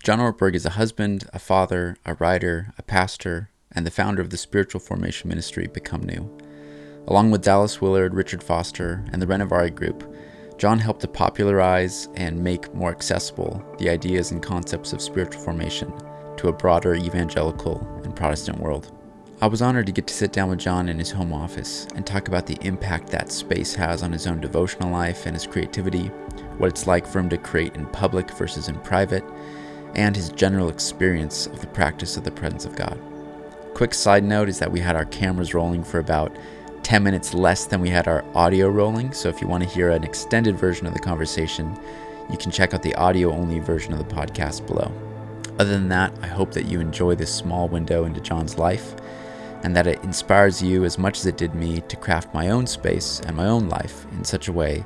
John Ortberg is a husband, a father, a writer, a pastor, and the founder of the spiritual formation ministry Become New. Along with Dallas Willard, Richard Foster, and the Renovari Group, John helped to popularize and make more accessible the ideas and concepts of spiritual formation to a broader evangelical and Protestant world. I was honored to get to sit down with John in his home office and talk about the impact that space has on his own devotional life and his creativity, what it's like for him to create in public versus in private, and his general experience of the practice of the presence of God. Quick side note is that we had our cameras rolling for about 10 minutes less than we had our audio rolling, so if you want to hear an extended version of the conversation, you can check out the audio-only version of the podcast below. Other than that, I hope that you enjoy this small window into John's life, and that it inspires you as much as it did me to craft my own space and my own life in such a way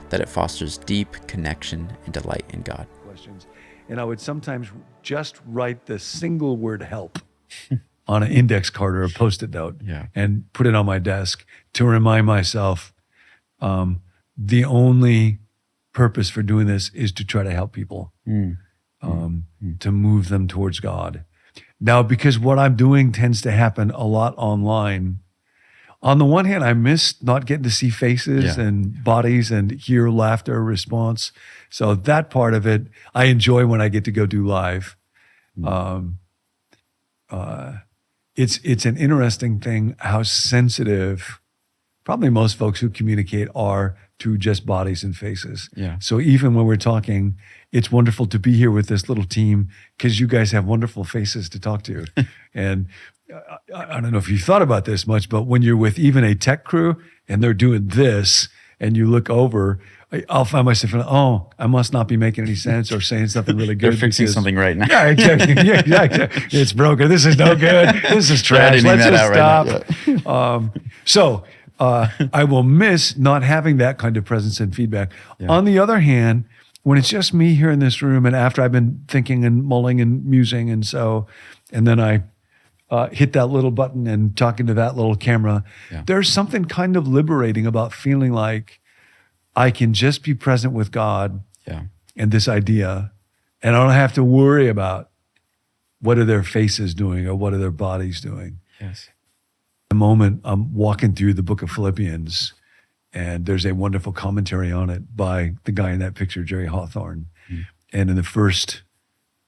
that it fosters deep connection and delight in God. Questions. And I would sometimes just write the single word help on an index card or a Post-it note and put it on my desk to remind myself the only purpose for doing this is to try to help people, to move them towards God. Now, because what I'm doing tends to happen a lot online, on the one hand, I miss not getting to see faces and bodies and hear laughter response. So that part of it, I enjoy when I get to go do live. It's an interesting thing how sensitive probably most folks who communicate are to just bodies and faces. Yeah. So even when we're talking, it's wonderful to be here with this little team because you guys have wonderful faces to talk to. And I don't know if you thought about this much, but when you're with even a tech crew and they're doing this and you look over, I'll find myself, oh, I must not be making any sense or saying something really good. They're fixing something right now. Yeah, exactly. Yeah, exactly. It's broken. This is no good. This is trash. Let's just stop. So I will miss not having that kind of presence and feedback. Yeah. On the other hand, when it's just me here in this room and after I've been thinking and mulling and musing and then I hit that little button and talking to that little camera, there's something kind of liberating about feeling like I can just be present with God and this idea, and I don't have to worry about what are their faces doing or what are their bodies doing. Yes. The moment I'm walking through the book of Philippians, and there's a wonderful commentary on it by the guy in that picture, Jerry Hawthorne. And in the first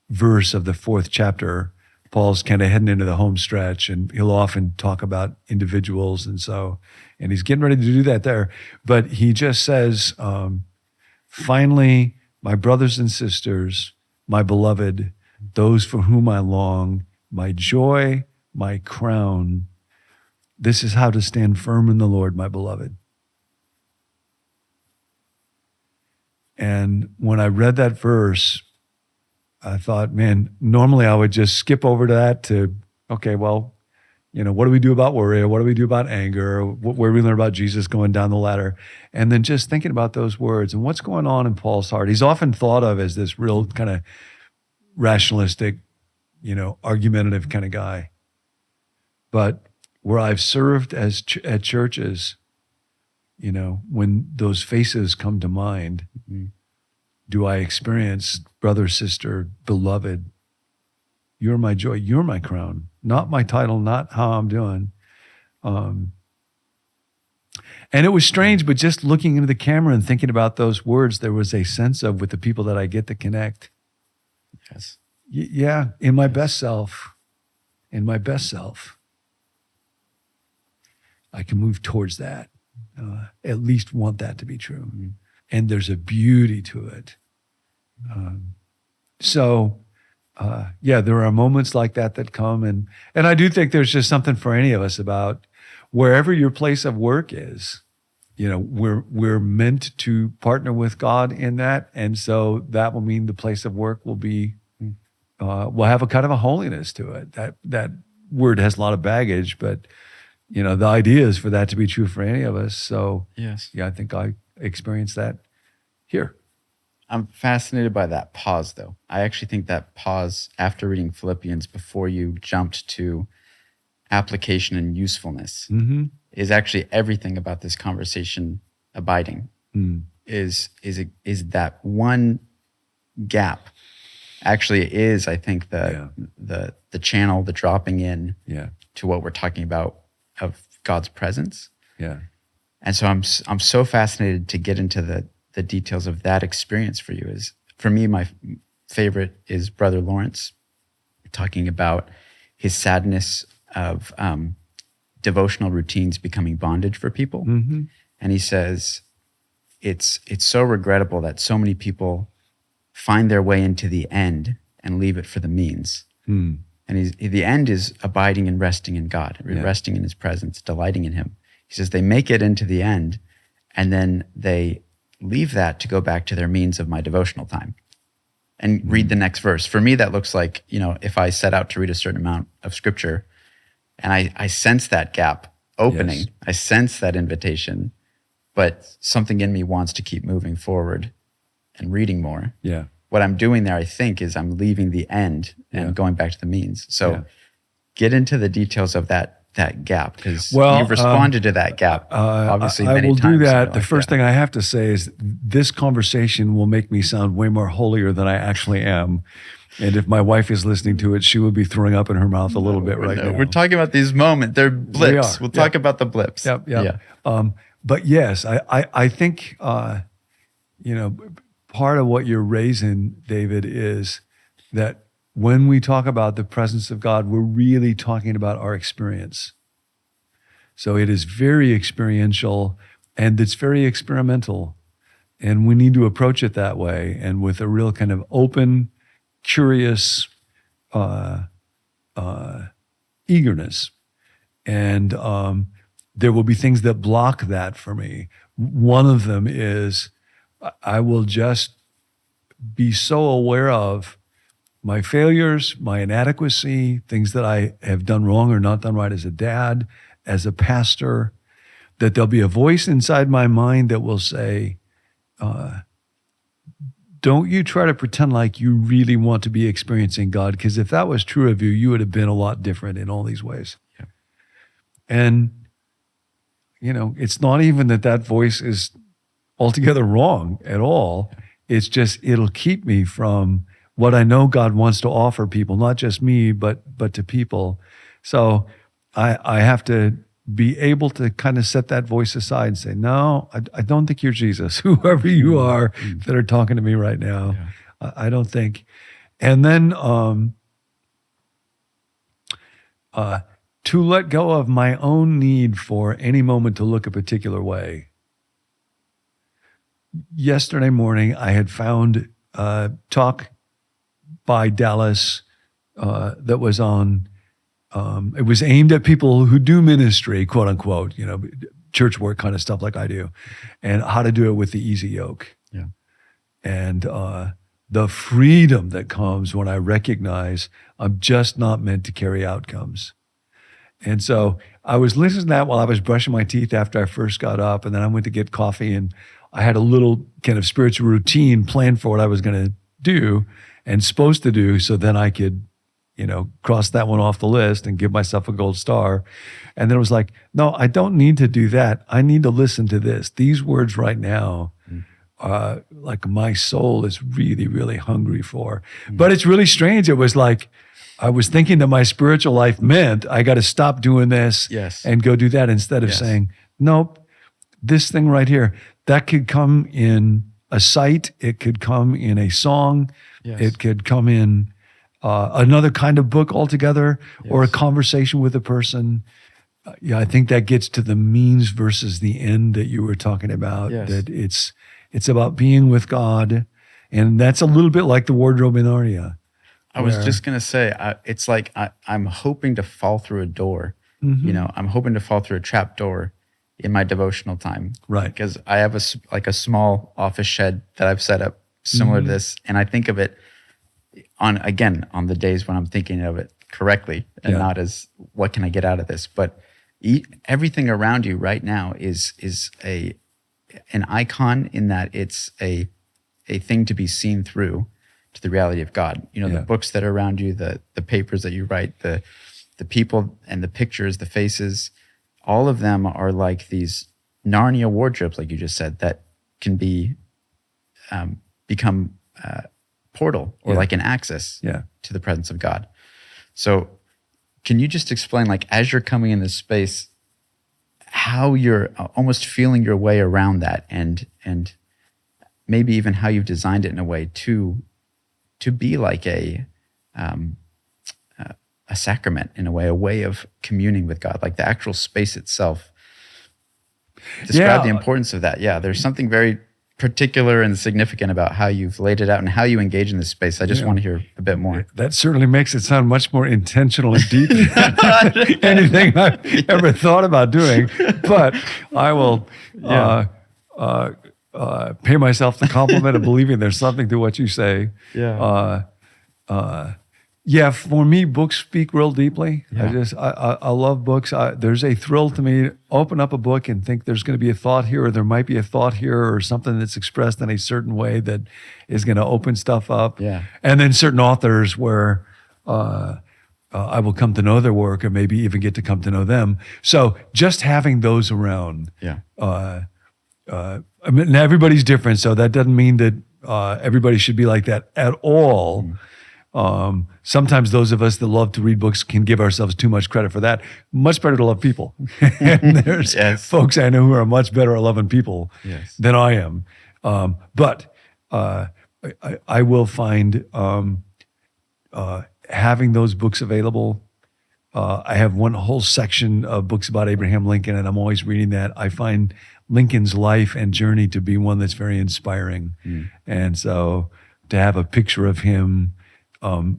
verse of the 4th chapter, Paul's kind of heading into the home stretch, and he'll often talk about individuals and he's getting ready to do that there. But he just says, finally, my brothers and sisters, my beloved, those for whom I long, my joy, my crown, this is how to stand firm in the Lord, my beloved. And when I read that verse, I thought, man, normally I would just skip over to that to, okay, well, what do we do about worry? Or what do we do about anger? Or where do we learn about Jesus going down the ladder? And then just thinking about those words and what's going on in Paul's heart. He's often thought of as this real kind of rationalistic, argumentative kind of guy. But where I've served at churches, when those faces come to mind, do I experience, brother, sister, beloved, you're my joy, you're my crown, not my title, not how I'm doing. And it was strange, but just looking into the camera and thinking about those words, there was a sense of with the people that I get to connect. Yes. In my best self, I can move towards that, at least want that to be true. And there's a beauty to it. There are moments like that come. And I do think there's just something for any of us about wherever your place of work is, we're meant to partner with God in that. And so that will mean the place of work will be, will have a kind of a holiness to it. That word has a lot of baggage, but the idea is for that to be true for any of us. So I think I experienced that here. I'm fascinated by that pause, though. I actually think that pause after reading Philippians before you jumped to application and usefulness is actually everything about this conversation abiding. Is that one gap actually is, I think, the channel, the dropping in Yeah. to what we're talking about of God's presence. Yeah. And so I'm so fascinated to get into the details of that experience for you. Is for me, my favorite is Brother Lawrence talking about his sadness of devotional routines becoming bondage for people. Mm-hmm. And he says, it's so regrettable that so many people find their way into the end and leave it for the means. Mm. And the end is abiding and resting in God, resting in his presence, delighting in him. He says they make it into the end, and then they leave that to go back to their means of my devotional time and read the next verse. For me, that looks like, if I set out to read a certain amount of scripture and I sense that gap opening, Yes. I sense that invitation, but something in me wants to keep moving forward and reading more. Yeah. What I'm doing there, I think, is I'm leaving the end and going back to the means. So get into the details of that gap, because you've responded to that gap, obviously, I many will times. do that. The first thing I have to say is this conversation will make me sound way more holier than I actually am. And if my wife is listening to it, she will be throwing up in her mouth a little bit right now. We're talking about these moments. They're blips. We'll talk about the blips. Yep. Yeah. But yes, I think, part of what you're raising, David, is that when we talk about the presence of God, we're really talking about our experience. So it is very experiential and it's very experimental. And we need to approach it that way, and with a real kind of open, curious eagerness. And there will be things that block that for me. One of them is I will just be so aware of my failures, my inadequacy, things that I have done wrong or not done right as a dad, as a pastor, that there'll be a voice inside my mind that will say, don't you try to pretend like you really want to be experiencing God, because if that was true of you, you would have been a lot different in all these ways. Yeah. And, it's not even that voice is altogether wrong at all. It's just, it'll keep me from what I know God wants to offer people, not just me, but to people. So I have to be able to kind of set that voice aside and say, no, I don't think you're Jesus, whoever you are that are talking to me right now. Yeah. I don't think. And then to let go of my own need for any moment to look a particular way. Yesterday morning, I had found a talk by Dallas that was on, it was aimed at people who do ministry, quote unquote, church work kind of stuff like I do, and how to do it with the easy yoke. Yeah. And the freedom that comes when I recognize I'm just not meant to carry outcomes. And so I was listening to that while I was brushing my teeth after I first got up, and then I went to get coffee, and I had a little kind of spiritual routine planned for what I was going to do and supposed to do, so then I could, cross that one off the list and give myself a gold star. And then it was like, no, I don't need to do that. I need to listen to this. These words right now, like my soul is really, really hungry for. But it's really strange. It was like, I was thinking that my spiritual life meant I got to stop doing this and go do that, instead of saying, nope, this thing right here, that could come in a sight. It could come in a song. Yes. It could come in another kind of book altogether, or a conversation with a person. I think that gets to the means versus the end that you were talking about, that it's about being with God. And that's a little bit like the wardrobe in Narnia. I was just going to say, it's like I'm hoping to fall through a door. Mm-hmm. I'm hoping to fall through a trap door in my devotional time. Right. Because I have a small office shed that I've set up similar to this. And I think of it on the days when I'm thinking of it correctly and not as, what can I get out of this? But everything around you right now is an icon, in that it's a thing to be seen through to the reality of God. The books that are around you, the papers that you write, the people and the pictures, the faces, all of them are like these Narnia wardrobes, like you just said, that can be become portal or Yeah. like an access Yeah. to the presence of God. So can you just explain, like, as you're coming in this space, how you're almost feeling your way around that, and maybe even how you've designed it in a way to be like um, a sacrament in a way of communing with God, like the actual space itself. Describe the importance of that. Yeah, there's something very particular and significant about how you've laid it out and how you engage in this space. I just want to hear a bit more. That certainly makes it sound much more intentional and deep than anything I've ever thought about doing. But I will pay myself the compliment of believing there's something to what you say. Yeah, for me, books speak real deeply. Yeah. I love books. There's a thrill to me to open up a book and think there's going to be a thought here, or there might be a thought here, or something that's expressed in a certain way that is going to open stuff up. Yeah. And then certain authors where I will come to know their work, or maybe even get to come to know them. So just having those around. Yeah. I mean, everybody's different, so that doesn't mean that everybody should be like that at all. Sometimes those of us that love to read books can give ourselves too much credit for that. Much better to love people. And there's folks I know who are much better at loving people than I am. But I will find having those books available. I have one whole section of books about Abraham Lincoln, and I'm always reading that. I find Lincoln's life and journey to be one that's very inspiring. And so to have a picture of him,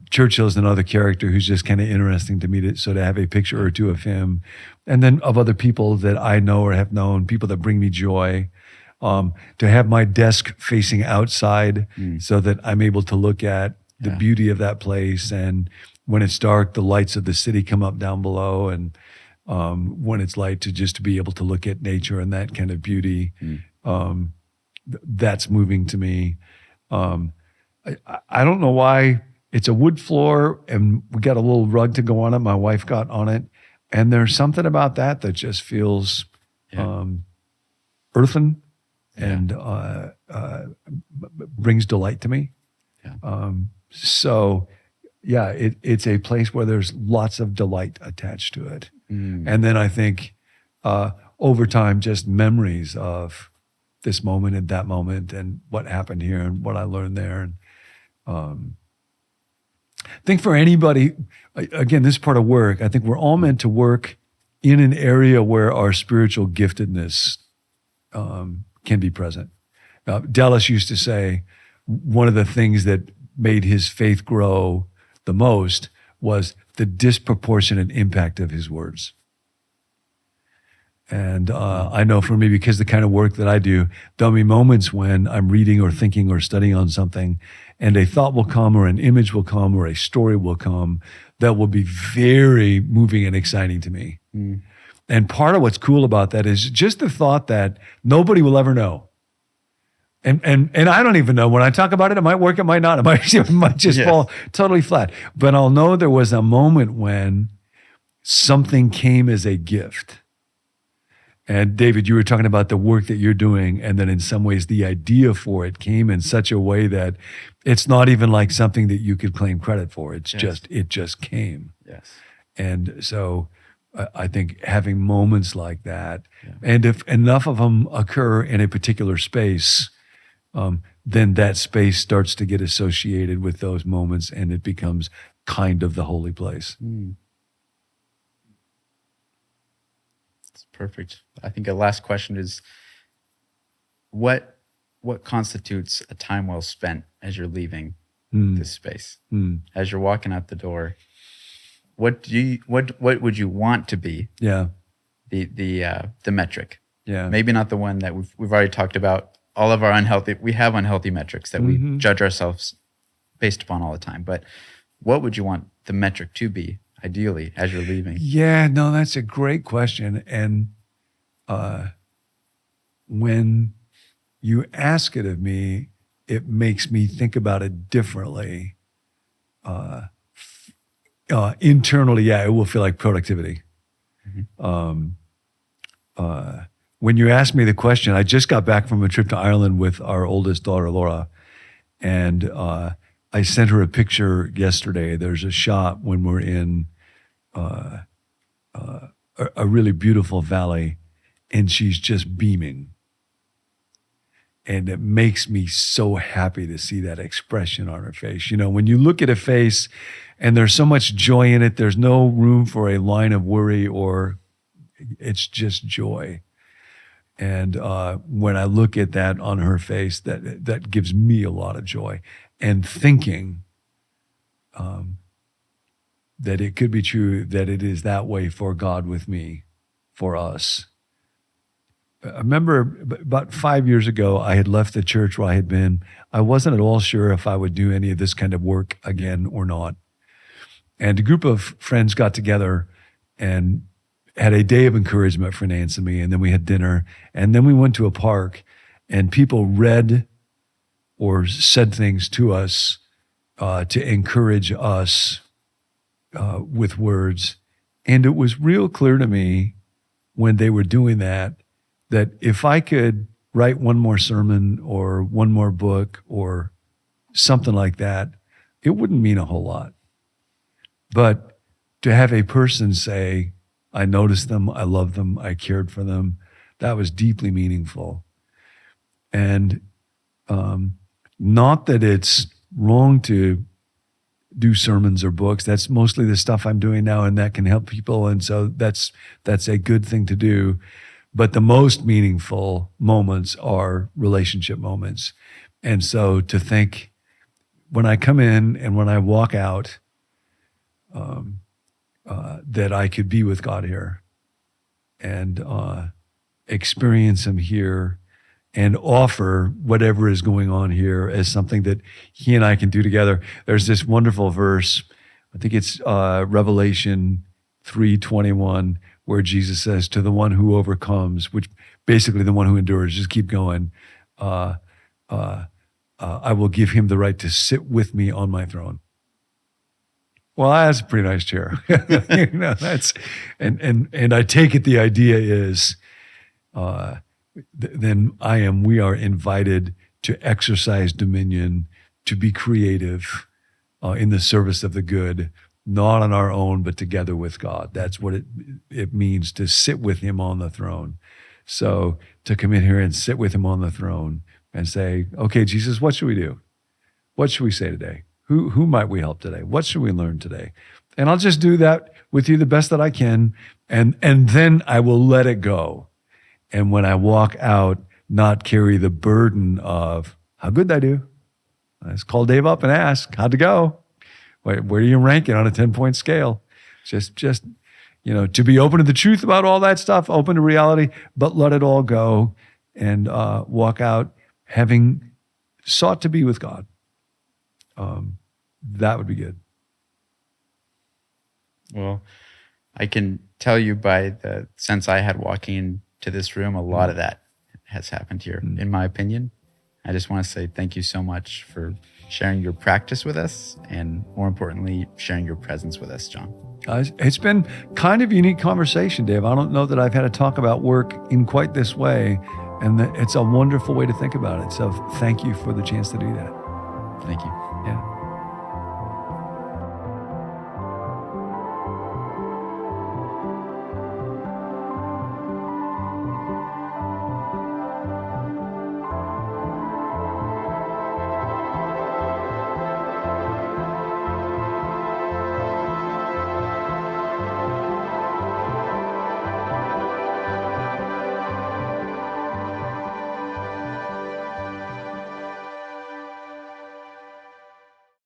Churchill's another character who's just kind of interesting to me. So to have a picture or two of him, and then of other people that I know or have known, people that bring me joy, to have my desk facing outside so that I'm able to look at the beauty of that place. And when it's dark, the lights of the city come up down below. And when it's light, to be able to look at nature and that kind of beauty, that's moving to me. I don't know why. It's a wood floor, and we got a little rug to go on it. My wife got on it, and there's something about that just feels earthen and brings delight to me. So, it's a place where there's lots of delight attached to it. And then I think over time, just memories of this moment and that moment and what happened here and what I learned there. And I think for anybody, again, this is part of work. I think we're all meant to work in an area where our spiritual giftedness can be present. Dallas used to say one of the things that made his faith grow the most was the disproportionate impact of his words. And I know for me, because the kind of work that I do, there'll be moments when I'm reading or thinking or studying on something, and a thought will come or an image will come or a story will come that will be very moving and exciting to me. And part of what's cool about that is just the thought that nobody will ever know. And I don't even know. When I talk about it, it might work, it might not. It might just fall totally flat. But I'll know there was a moment when something came as a gift. And David, you were talking about the work that you're doing, and then in some ways the idea for it came in such a way that it's not even like something that you could claim credit for. It's it just came. And so I think having moments like that, and if enough of them occur in a particular space, then that space starts to get associated with those moments, and it becomes kind of the holy place. Perfect. I think a last question is, what constitutes a time well spent as you're leaving this space? As you're walking out the door, what would you want to be? The metric. Maybe not the one that we've already talked about. All of our unhealthy metrics that we judge ourselves based upon all the time. But what would you want the metric to be, ideally, as you're leaving? No, that's a great question. And when you ask it of me, it makes me think about it differently. Internally, it will feel like productivity. When you ask me the question, I just got back from a trip to Ireland with our oldest daughter, Laura, and I I sent her a picture yesterday. There's a shot when we're in a really beautiful valley, and she's just beaming. And it makes me so happy to see that expression on her face. When you look at a face and there's so much joy in it, there's no room for a line of worry, or it's just joy. And when I look at that on her face, that gives me a lot of joy. And thinking that it could be true that it is that way for God with me, for us. I remember about 5 years ago, I had left the church where I had been. I wasn't at all sure if I would do any of this kind of work again or not. And a group of friends got together and had a day of encouragement for Nance and me. And then we had dinner. And then we went to a park, and people read or said things to us to encourage us with words. And it was real clear to me when they were doing that if I could write one more sermon or one more book or something like that, it wouldn't mean a whole lot. But to have a person say, I noticed them, I loved them, I cared for them, that was deeply meaningful. And not that it's wrong to do sermons or books. That's mostly the stuff I'm doing now, and that can help people. And so that's a good thing to do. But the most meaningful moments are relationship moments. And so to think, when I come in and when I walk out, that I could be with God here and experience Him here and offer whatever is going on here as something that He and I can do together. There's this wonderful verse, I think it's Revelation 3:21, where Jesus says, to the one who overcomes, which basically the one who endures, just keep going, I will give him the right to sit with me on my throne. Well, that's a pretty nice chair. That's and I take it the idea is then we are invited to exercise dominion, to be creative in the service of the good, not on our own, but together with God. That's what it means to sit with Him on the throne. So to come in here and sit with Him on the throne and say, okay, Jesus, what should we do? What should we say today? Who might we help today? What should we learn today? And I'll just do that with you the best that I can, and then I will let it go. And when I walk out, not carry the burden of, how good did I do? Let's call Dave up and ask, how'd it go? Where do you rank it on a 10-point scale? Just to be open to the truth about all that stuff, open to reality, but let it all go and walk out having sought to be with God. That would be good. Well, I can tell you by the sense I had walking into this room, a lot of that has happened here, in my opinion. I just want to say thank you so much for sharing your practice with us, and more importantly, sharing your presence with us, John. It's been kind of a unique conversation, Dave. I don't know that I've had to talk about work in quite this way, and it's a wonderful way to think about it. So thank you for the chance to do that. Thank you.